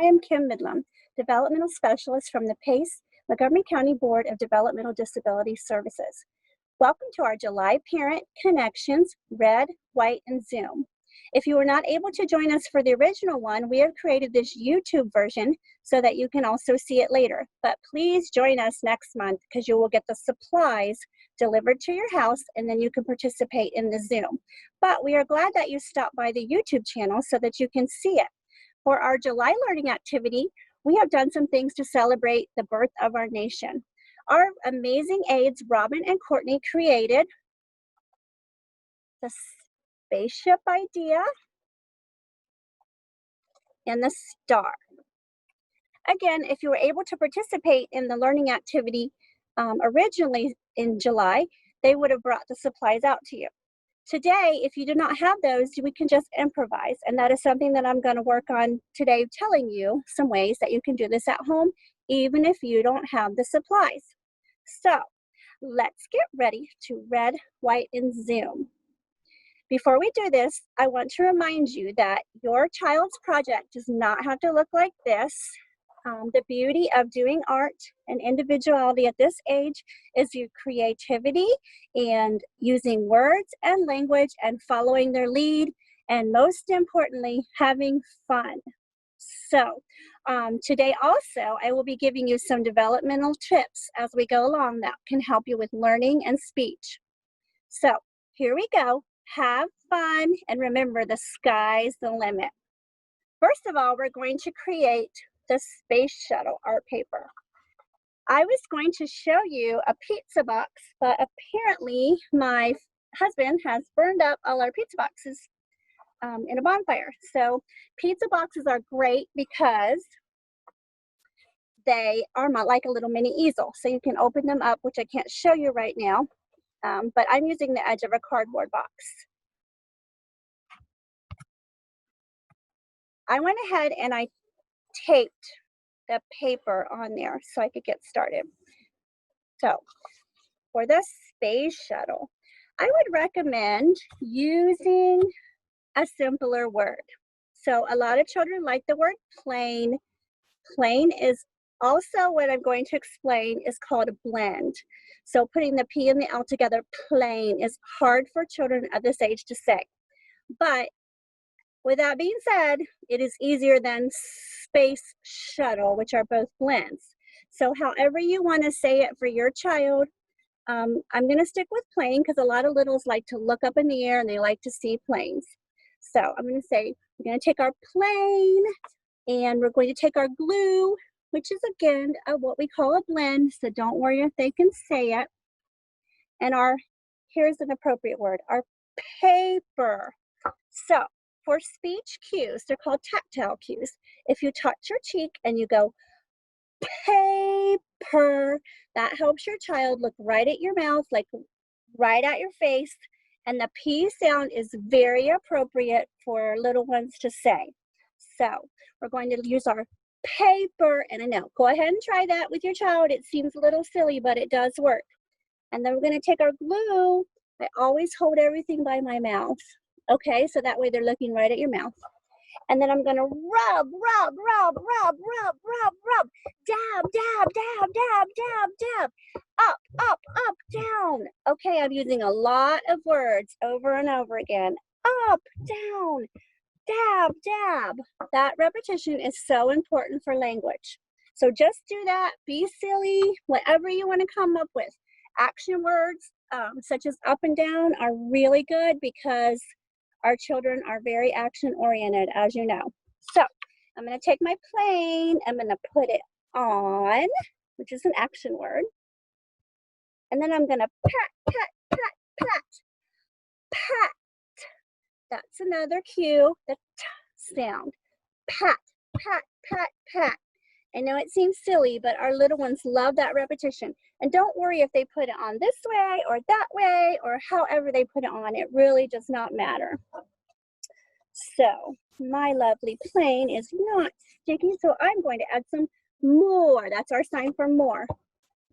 I am Kim Midlam, Developmental Specialist from the PACE, Montgomery County Board of Developmental Disability Services. Welcome to our July Parent Connections Red, White, and Zoom. If you were not able to join us for the original one, we have created this YouTube version so that you can also see it later. But please join us next month because you will get the supplies delivered to your house and then you can participate in the Zoom. But we are glad that you stopped by the YouTube channel so that you can see it. For our July learning activity, we have done some things to celebrate the birth of our nation. Our amazing aides, Robin and Courtney, created the spaceship idea and the star. Again, if you were able to participate in the learning activity originally in July, they would have brought the supplies out to you. Today, if you do not have those, we can just improvise, and that is something that I'm going to work on today, telling you some ways that you can do this at home, even if you don't have the supplies. So, let's get ready to Red, White, and Zoom. Before we do this, I want to remind you that your child's project does not have to look like this. The beauty of doing art and individuality at this age is your creativity and using words and language and following their lead, and most importantly, having fun. So today also, I will be giving you some developmental tips as we go along that can help you with learning and speech. So here we go. Have fun, and remember, the sky's the limit. First of all, we're going to create the space shuttle art paper. I was going to show you a pizza box, but apparently my husband has burned up all our pizza boxes in a bonfire. So pizza boxes are great because they are like a little mini easel. So you can open them up, which I can't show you right now, but I'm using the edge of a cardboard box. I went ahead and I taped the paper on there so I could get started. So for the space shuttle, I would recommend using a simpler word. So a lot of children like the word plane. Plane is also, what I'm going to explain, is called a blend. So putting the P and the L together, plane, is hard for children at this age to say. But with that being said, it is easier than space shuttle, which are both blends. So however you want to say it for your child, I'm going to stick with plane because a lot of littles like to look up in the air and they like to see planes. So I'm going to say, we're going to take our plane and we're going to take our glue, which is again what we call a blend. So don't worry if they can say it. And here's an appropriate word, our paper. So for speech cues, they're called tactile cues. If you touch your cheek and you go, paper, that helps your child look right at your mouth, like right at your face. And the P sound is very appropriate for little ones to say. So we're going to use our paper, and I know, go ahead and try that with your child. It seems a little silly, but it does work. And then we're going to take our glue. I always hold everything by my mouth. Okay, so that way they're looking right at your mouth. And then I'm gonna rub, rub, rub, rub, rub, rub, rub, dab, dab, dab, dab, dab, dab, up, up, up, down. Okay, I'm using a lot of words over and over again. Up, down, dab, dab. That repetition is so important for language. So just do that, be silly, whatever you wanna come up with. Action words, such as up and down, are really good because our children are very action-oriented, as you know. So I'm going to take my plane, I'm going to put it on, which is an action word. And then I'm going to pat, pat, pat, pat, pat. That's another cue, the T sound. Pat, pat, pat, pat. I know it seems silly, but our little ones love that repetition. And don't worry if they put it on this way or that way or however they put it on. It really does not matter. So my lovely plane is not sticky, so I'm going to add some more. That's our sign for more.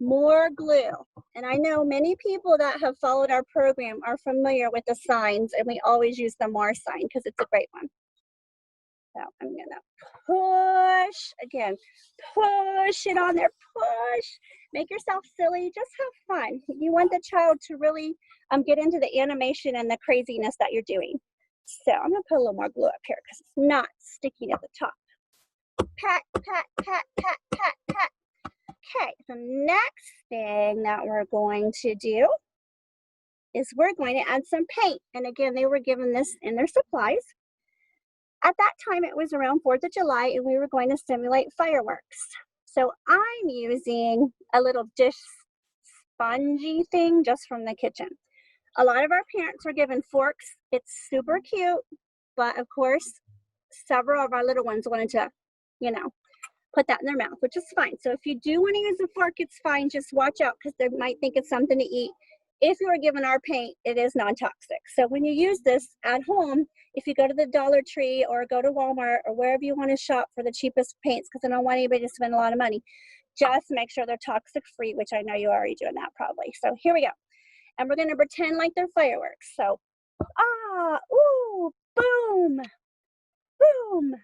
More glue. And I know many people that have followed our program are familiar with the signs, and we always use the more sign because it's a great one. So I'm gonna push, again, push it on there, push. Make yourself silly, just have fun. You want the child to really get into the animation and the craziness that you're doing. So I'm gonna put a little more glue up here because it's not sticking at the top. Pat, pat, pat, pat, pat, pat. Okay, the next thing that we're going to do is we're going to add some paint. And again, they were given this in their supplies. At that time, it was around 4th of July, and we were going to simulate fireworks. So I'm using a little dish spongy thing just from the kitchen. A lot of our parents were given forks. It's super cute, but of course, several of our little ones wanted to, you know, put that in their mouth, which is fine. So if you do want to use a fork, it's fine. Just watch out because they might think it's something to eat. If you are given our paint, it is non-toxic. So when you use this at home, if you go to the Dollar Tree or go to Walmart or wherever you want to shop for the cheapest paints, because I don't want anybody to spend a lot of money, just make sure they're toxic free, which I know you're already doing that probably. So here we go. And we're going to pretend like they're fireworks. So, ooh, boom, boom,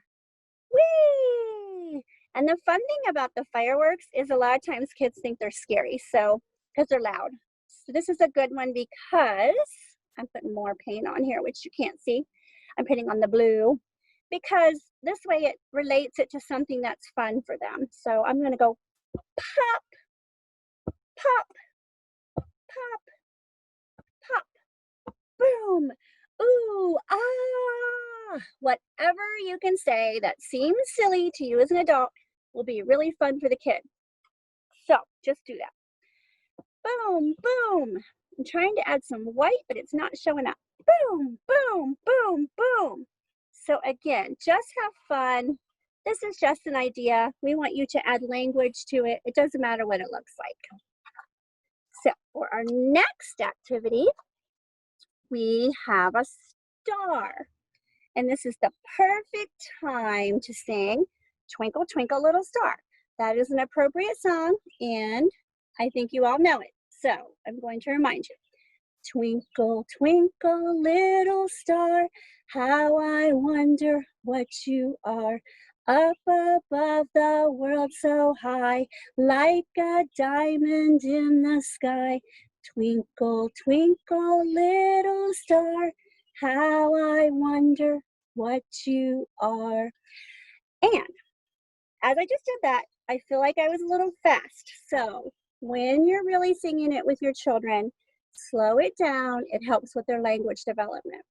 whee! And the fun thing about the fireworks is a lot of times kids think they're scary, so because they're loud. So this is a good one because I'm putting more paint on here, which you can't see. I'm putting on the blue because this way it relates it to something that's fun for them. So I'm going to go pop, pop, pop, pop, boom, ooh, whatever you can say that seems silly to you as an adult will be really fun for the kid. So just do that. Boom, boom. I'm trying to add some white, but it's not showing up. Boom, boom, boom, boom. So again, just have fun. This is just an idea. We want you to add language to it. It doesn't matter what it looks like. So for our next activity, we have a star. And this is the perfect time to sing Twinkle, Twinkle, Little Star. That is an appropriate song, and I think you all know it. So I'm going to remind you. Twinkle, twinkle, little star, how I wonder what you are. Up above the world so high, like a diamond in the sky. Twinkle, twinkle, little star, how I wonder what you are. And as I just did that, I feel like I was a little fast. So when you're really singing it with your children, slow it down. It helps with their language development.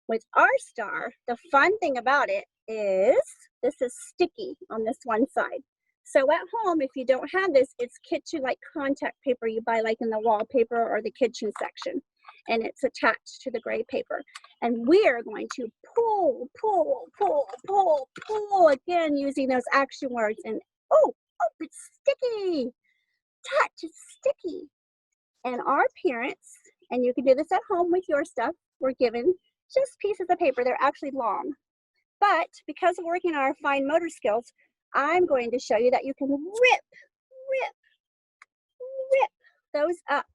With our star, the fun thing about it is this is sticky on this one side. So at home, if you don't have this, it's kitchen like contact paper you buy like in the wallpaper or the kitchen section. And it's attached to the gray paper. And we're going to pull, pull, pull, pull, pull, again, using those action words. And oh, it's sticky. Touch, it's sticky. And our parents, and you can do this at home with your stuff, were given just pieces of paper. They're actually long. But because we're working on our fine motor skills, I'm going to show you that you can rip those up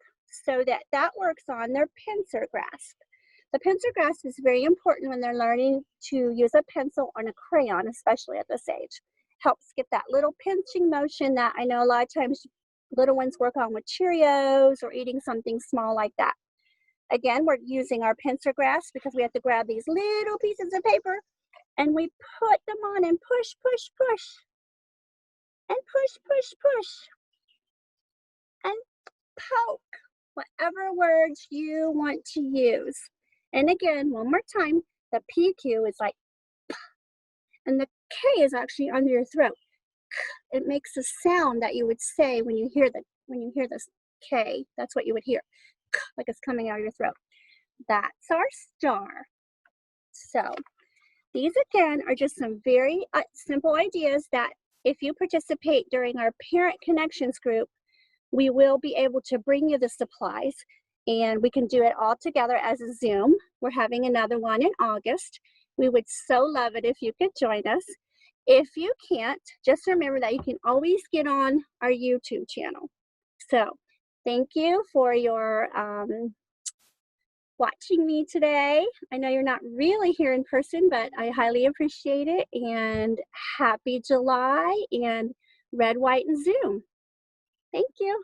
so that that works on their pincer grasp. The pincer grasp is very important when they're learning to use a pencil on a crayon, especially at this age. Helps get that little pinching motion that I know a lot of times little ones work on with Cheerios or eating something small like that. Again, we're using our pincer grasp because we have to grab these little pieces of paper and we put them on and push, push, push, and push, push, push, and poke, whatever words you want to use. And again, one more time, the PQ is like, and the K is actually under your throat. It makes a sound that you would say when you hear this K. That's what you would hear, like it's coming out of your throat. That's our star. So these again are just some very simple ideas that if you participate during our Parent Connections group, we will be able to bring you the supplies and we can do it all together as a Zoom. We're having another one in August. We would so love it if you could join us. If you can't, just remember that you can always get on our YouTube channel. So thank you for your watching me today. I know you're not really here in person, but I highly appreciate it. And happy July and red, white, and Zoom. Thank you.